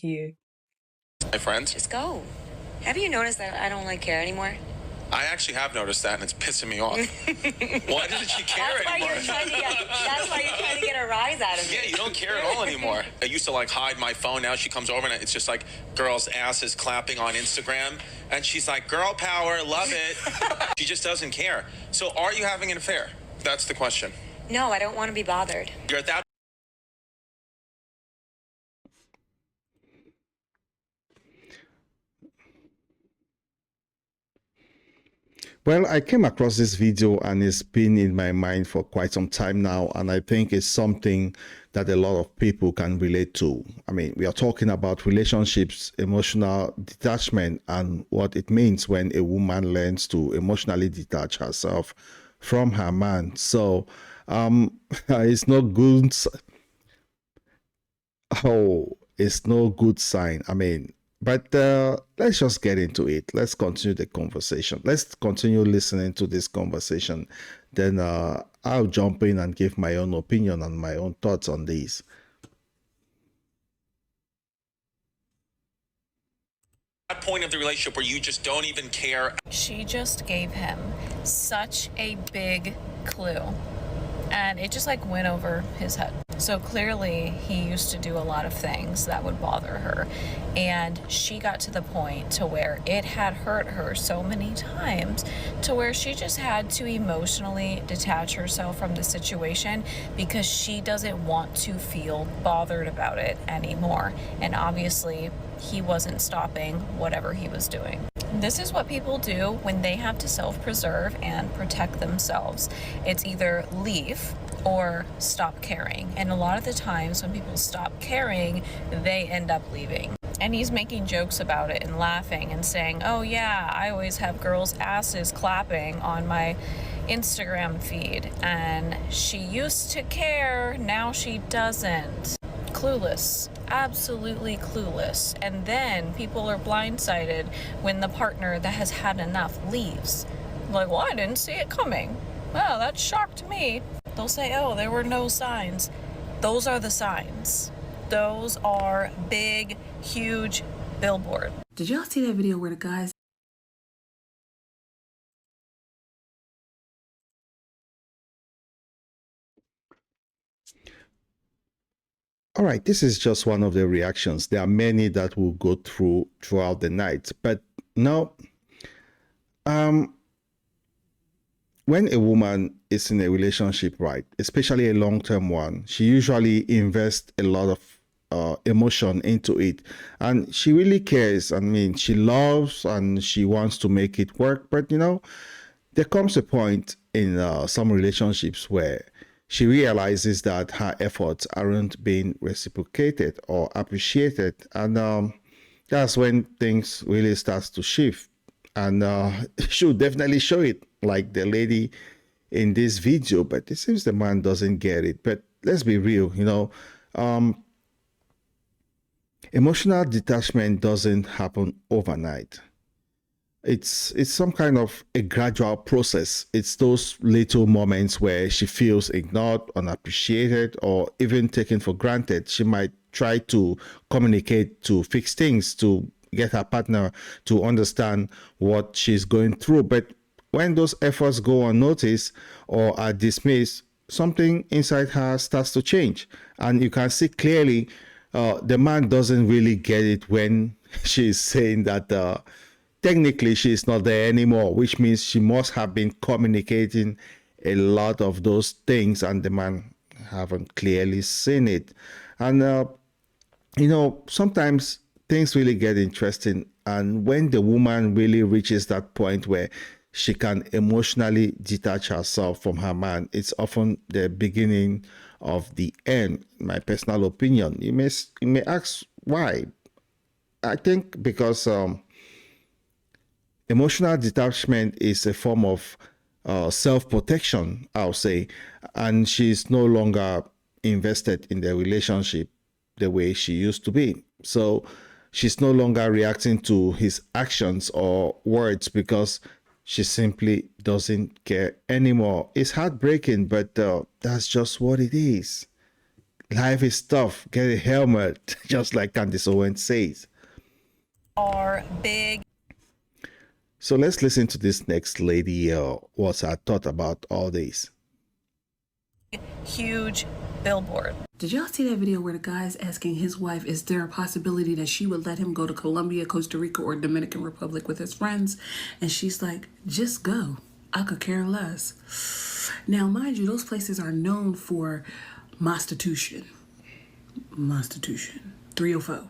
You. My friends. Just go. Have you noticed that I don't like care anymore? I actually have noticed that, and it's pissing me off. Why doesn't she care That's why anymore? that's why you're trying to get a rise out of me. Yeah, you don't care at all anymore. I used to like hide my phone. Now she comes over and it's just like girls' asses clapping on Instagram, and she's like, "Girl power, love it." She just doesn't care. So, are you having an affair? That's the question. No, I don't want to be bothered. You're at that. Well, I came across this video and it's been in my mind for quite some time now, and I think it's something that a lot of people can relate to. I mean, we are talking about relationships, emotional detachment, and what it means when a woman learns to emotionally detach herself from her man. So, it's no good. Oh, it's no good sign. I mean, but let's just get into it. Let's continue the conversation. Let's continue listening to this conversation. Then I'll jump in and give my own opinion and my own thoughts on these. That point of the relationship where you just don't even care. She just gave him such a big clue, and it just like went over his head. So clearly he used to do a lot of things that would bother her, and she got to the point to where it had hurt her so many times to where she just had to emotionally detach herself from the situation because she doesn't want to feel bothered about it anymore. And obviously he wasn't stopping whatever he was doing. This is what people do when they have to self-preserve and protect themselves. It's either leave or stop caring. And a lot of the times when people stop caring, they end up leaving. And he's making jokes about it and laughing and saying, "Oh yeah, I always have girls' asses clapping on my Instagram feed. And she used to care, now she doesn't." Clueless, absolutely clueless. And then people are blindsided when the partner that has had enough leaves. Like, well, I didn't see it coming. Well, that shocked me. They'll say, oh, there were no signs. Those are the signs. Those are big, huge billboards. Did y'all see that video where the guys All right, this is just one of the reactions. There are many that will go throughout the night. But no, when a woman is in a relationship, right, especially a long-term one, she usually invests a lot of emotion into it, and she really cares. I mean, she loves and she wants to make it work. But there comes a point in some relationships where she realizes that her efforts aren't being reciprocated or appreciated, and that's when things really starts to shift. And she'll definitely show it, like the lady in this video. But it seems the man doesn't get it. But let's be real, emotional detachment doesn't happen overnight. It's some kind of a gradual process. It's those little moments where she feels ignored, unappreciated, or even taken for granted. She might try to communicate to fix things, to get her partner to understand what she's going through. But when those efforts go unnoticed or are dismissed, something inside her starts to change. And you can see clearly the man doesn't really get it when she's saying that technically she's not there anymore, which means she must have been communicating a lot of those things and the man haven't clearly seen it. And sometimes things really get interesting, and when the woman really reaches that point where she can emotionally detach herself from her man, it's often the beginning of the end, in my personal opinion. You may ask why. I think because emotional detachment is a form of self-protection, I'll say, and she's no longer invested in the relationship the way she used to be. So she's no longer reacting to his actions or words because she simply doesn't care anymore. It's heartbreaking, but that's just what it is. Life is tough. Get a helmet, just like Candice Owens says. Are big. So let's listen to this next lady. What's her thought about all this? Huge billboard. Did y'all see that video where the guy's asking his wife, is there a possibility that she would let him go to Colombia, Costa Rica, or Dominican Republic with his friends? And she's like, just go. I could care less. Now, mind you, those places are known for prostitution. 304.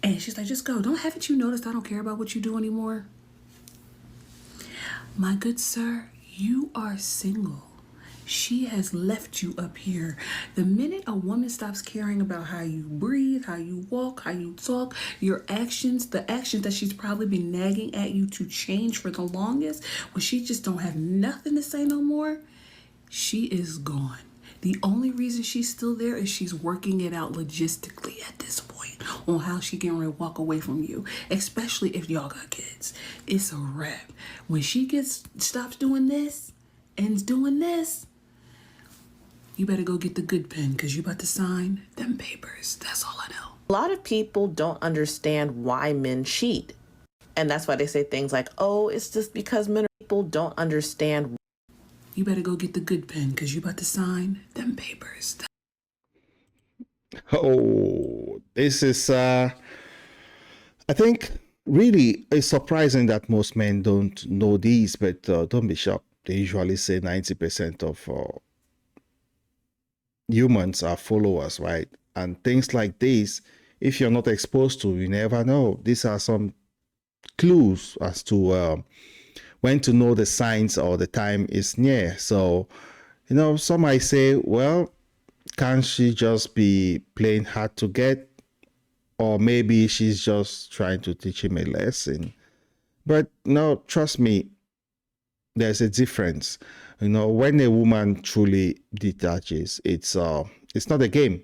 And she's like, just go. Haven't you noticed I don't care about what you do anymore? My good sir, you are single. She has left you up here. The minute a woman stops caring about how you breathe, how you walk, how you talk, your actions, the actions that she's probably been nagging at you to change for the longest, when she just don't have nothing to say no more, she is gone. The only reason she's still there is she's working it out logistically at this point on how she can walk away from you, especially if y'all got kids. It's a wrap. When she stops doing this and doing this, you better go get the good pen because you about to sign them papers. That's all I know. A lot of people don't understand why men cheat. And that's why they say things like, oh, it's just because people don't understand. You better go get the good pen because you about to sign them papers. Oh, this is, I think, really it's surprising that most men don't know these, but don't be shocked. They usually say 90% of humans are followers, right? And things like this, if you're not exposed to, you never know. These are some clues as to when to know the signs or the time is near. So, some might say, well, can't she just be playing hard to get? Or maybe she's just trying to teach him a lesson. But no, trust me, there's a difference. When a woman truly detaches, it's not a game.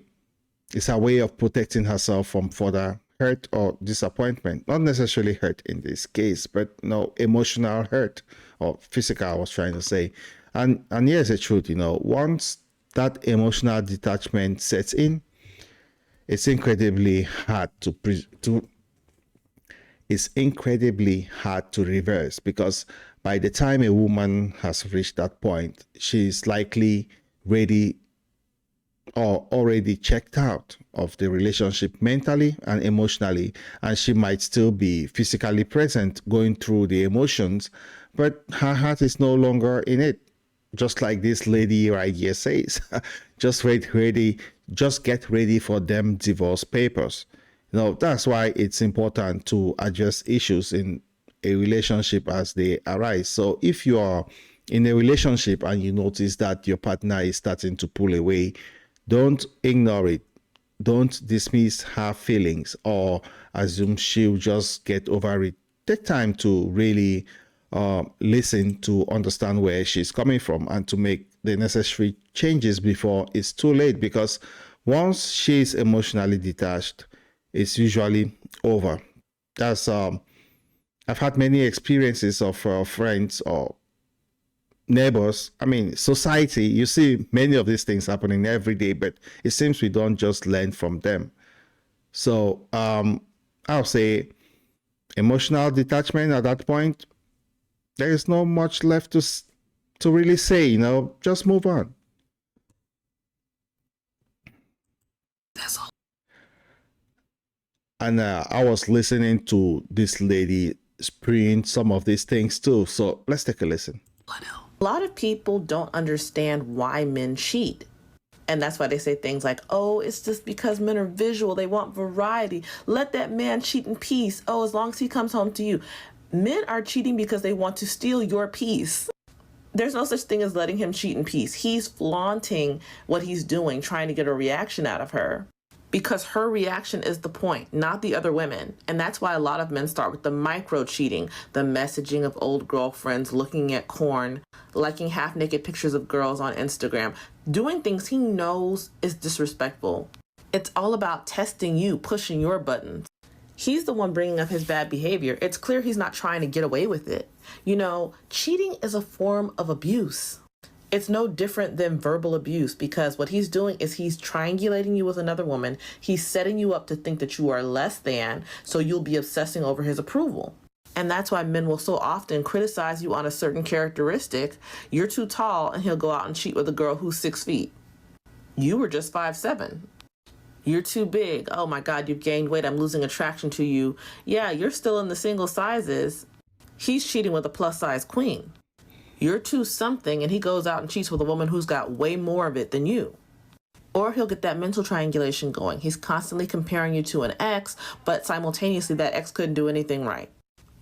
It's a way of protecting herself from further hurt or disappointment. Not necessarily hurt in this case, but emotional hurt or physical, I was trying to say. And here's the truth, once that emotional detachment sets in, it's incredibly hard to reverse, because by the time a woman has reached that point, she's likely ready or already checked out of the relationship mentally and emotionally, and she might still be physically present going through the emotions, but her heart is no longer in it. Just like this lady right here says, just get ready for them divorce papers. That's why it's important to address issues in a relationship as they arise. So if you are in a relationship and you notice that your partner is starting to pull away, don't ignore it. Don't dismiss her feelings or assume she'll just get over it. Take time to really listen to understand where she's coming from and to make the necessary changes before it's too late, because once she's emotionally detached, it's usually over. That's I've had many experiences of friends or neighbors. I mean, society, you see many of these things happening every day, but it seems we don't just learn from them. So I'll say emotional detachment at that point, there is not much left to really say, just move on. That's all. And I was listening to this lady spewing some of these things too. So let's take a listen. I know. A lot of people don't understand why men cheat. And that's why they say things like, oh, it's just because men are visual. They want variety. Let that man cheat in peace. Oh, as long as he comes home to you. Men are cheating because they want to steal your peace. There's no such thing as letting him cheat in peace. He's flaunting what he's doing, trying to get a reaction out of her. Because her reaction is the point, not the other women. And that's why a lot of men start with the micro cheating, the messaging of old girlfriends, looking at porn, liking half-naked pictures of girls on Instagram, doing things he knows is disrespectful. It's all about testing you, pushing your buttons. He's the one bringing up his bad behavior. It's clear he's not trying to get away with it. Cheating is a form of abuse. It's no different than verbal abuse, because what he's doing is he's triangulating you with another woman. He's setting you up to think that you are less than, so you'll be obsessing over his approval. And that's why men will so often criticize you on a certain characteristic. You're too tall, and he'll go out and cheat with a girl who's 6 feet. You were just 5'7". You're too big. Oh my God, you've gained weight. I'm losing attraction to you. Yeah, you're still in the single sizes. He's cheating with a plus size queen. You're too something, and he goes out and cheats with a woman who's got way more of it than you. Or he'll get that mental triangulation going. He's constantly comparing you to an ex, but simultaneously that ex couldn't do anything right.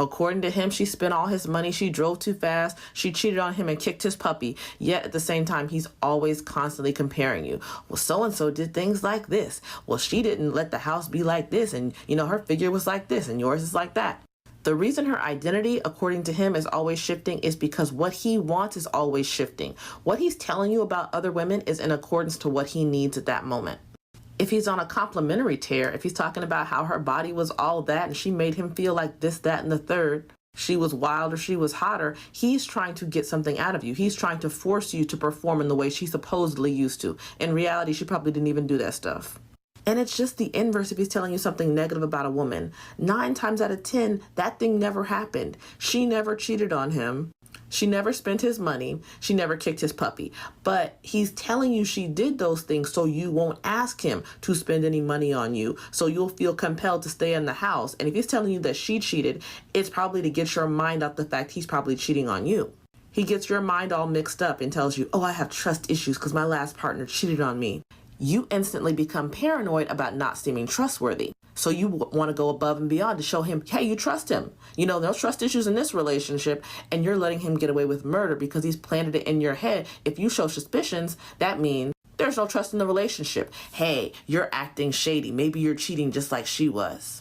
According to him, she spent all his money, she drove too fast, she cheated on him and kicked his puppy. Yet at the same time, he's always constantly comparing you. Well, so-and-so did things like this. Well, she didn't let the house be like this, and her figure was like this and yours is like that. The reason her identity, according to him, is always shifting is because what he wants is always shifting. What he's telling you about other women is in accordance to what he needs at that moment. If he's on a complimentary tear, if he's talking about how her body was all that and she made him feel like this, that, and the third, she was wilder, she was hotter, he's trying to get something out of you. He's trying to force you to perform in the way she supposedly used to. In reality, she probably didn't even do that stuff. And it's just the inverse if he's telling you something negative about a woman. 9 times out of 10, that thing never happened. She never cheated on him. She never spent his money. She never kicked his puppy. But he's telling you she did those things so you won't ask him to spend any money on you. So you'll feel compelled to stay in the house. And if he's telling you that she cheated, it's probably to get your mind off the fact he's probably cheating on you. He gets your mind all mixed up and tells you, oh, I have trust issues because my last partner cheated on me. You instantly become paranoid about not seeming trustworthy. So you want to go above and beyond to show him, hey, you trust him. No trust issues in this relationship, and you're letting him get away with murder because he's planted it in your head. If you show suspicions, that means there's no trust in the relationship. Hey, you're acting shady. Maybe you're cheating just like she was.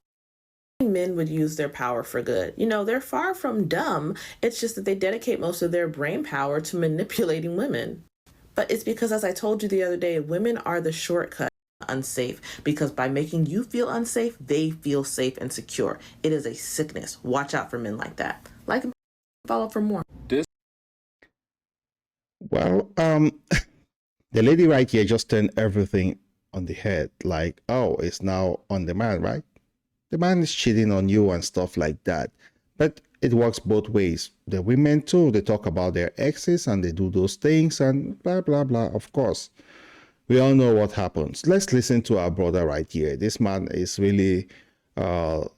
Men would use their power for good. They're far from dumb. It's just that they dedicate most of their brain power to manipulating women. But it's because, as I told you the other day, women are the shortcut unsafe, because by making you feel unsafe, they feel safe and secure. It is a sickness. Watch out for men like that. Like and follow for more. Well, the lady right here just turned everything on the head. Like, oh, it's now on the man, right? The man is cheating on you and stuff like that. But it works both ways. The women too, they talk about their exes and they do those things and blah, blah, blah. Of course, we all know what happens. Let's listen to our brother right here. This man is really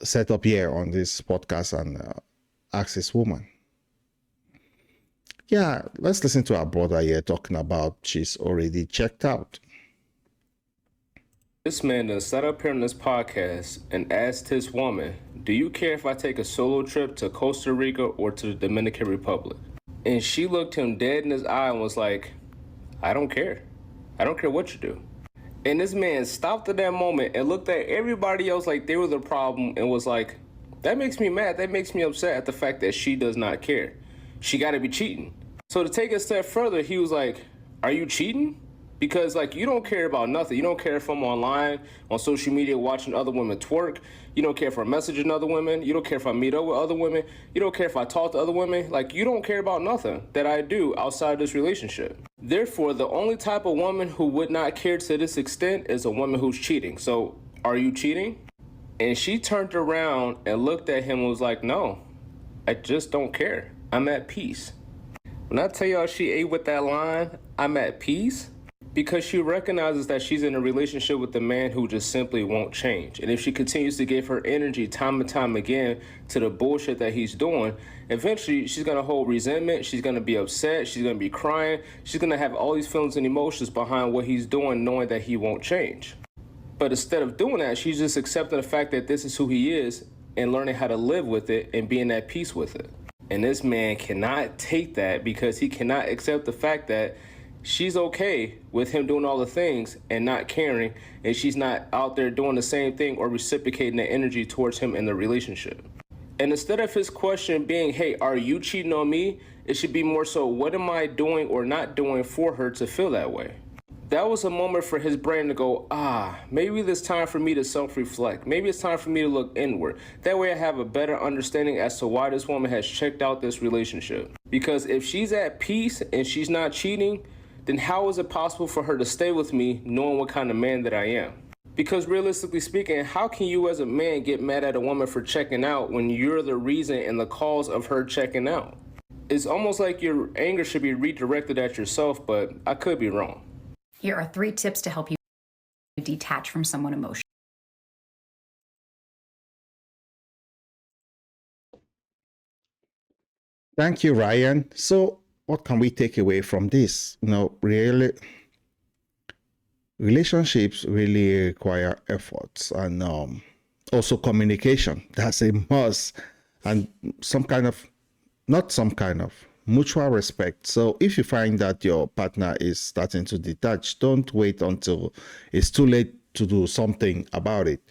set up here on this podcast and asks his woman. Yeah, let's listen to our brother here talking about she's already checked out. This man done sat up here on this podcast and asked his woman, do you care if I take a solo trip to Costa Rica or to the Dominican Republic? And she looked him dead in his eye and was like, I don't care. I don't care what you do. And this man stopped at that moment and looked at everybody else like they were the problem and was like, that makes me mad. That makes me upset at the fact that she does not care. She got to be cheating. So to take a step further, he was like, are you cheating? Because, you don't care about nothing. You don't care if I'm online, on social media, watching other women twerk. You don't care if I'm messaging other women. You don't care if I meet up with other women. You don't care if I talk to other women. You don't care about nothing that I do outside this relationship. Therefore, the only type of woman who would not care to this extent is a woman who's cheating. So, are you cheating? And she turned around and looked at him and was like, no, I just don't care. I'm at peace. When I tell y'all she ate with that line, I'm at peace, because she recognizes that she's in a relationship with a man who just simply won't change. And if she continues to give her energy time and time again to the bullshit that he's doing, eventually she's going to hold resentment, she's going to be upset, she's going to be crying, she's going to have all these feelings and emotions behind what he's doing, knowing that he won't change. But instead of doing that, she's just accepting the fact that this is who he is and learning how to live with it and being at peace with it. And this man cannot take that, because he cannot accept the fact that she's okay with him doing all the things and not caring, and she's not out there doing the same thing or reciprocating the energy towards him in the relationship. And instead of his question being, hey, are you cheating on me? It should be more so, what am I doing or not doing for her to feel that way? that was a moment for his brain to go, maybe it's time for me to self-reflect. Maybe it's time for me to look inward. That way I have a better understanding as to why this woman has checked out this relationship. Because if she's at peace and she's not cheating, then how is it possible for her to stay with me knowing what kind of man that I am? Because realistically speaking, how can you as a man get mad at a woman for checking out when you're the reason and the cause of her checking out? It's almost like your anger should be redirected at yourself, but I could be wrong. Here are 3 tips to help you detach from someone emotionally. Thank you, Ryan. So, what can we take away from this? Really, relationships really require efforts and also communication. That's a must, and mutual respect. So if you find that your partner is starting to detach, don't wait until it's too late to do something about it.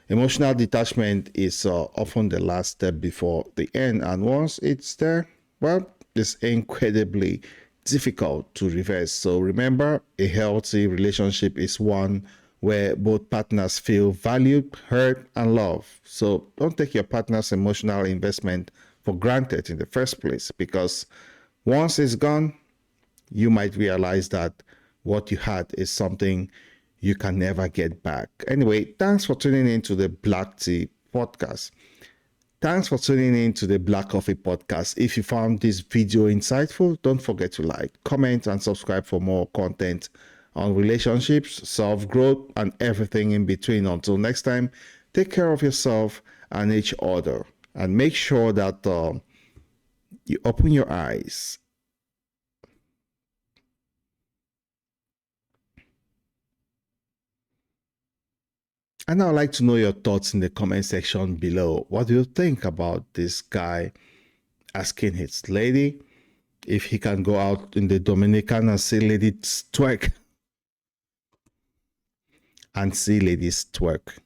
Emotional detachment is often the last step before the end, and once it's there, well, it's incredibly difficult to reverse. So remember, a healthy relationship is one where both partners feel valued, heard, and loved. So don't take your partner's emotional investment for granted in the first place, because once it's gone, you might realize that what you had is something you can never get back. Anyway, thanks for tuning in to the Black Tea Podcast. Thanks for tuning in to the Black Coffee Podcast. If you found this video insightful, don't forget to like, comment, and subscribe for more content on relationships, self-growth, and everything in between. Until next time, take care of yourself and each other, and make sure that you open your eyes. And I'd like to know your thoughts in the comment section below. What do you think about this guy asking his lady if he can go out in the Dominican and see ladies twerk? And see ladies twerk.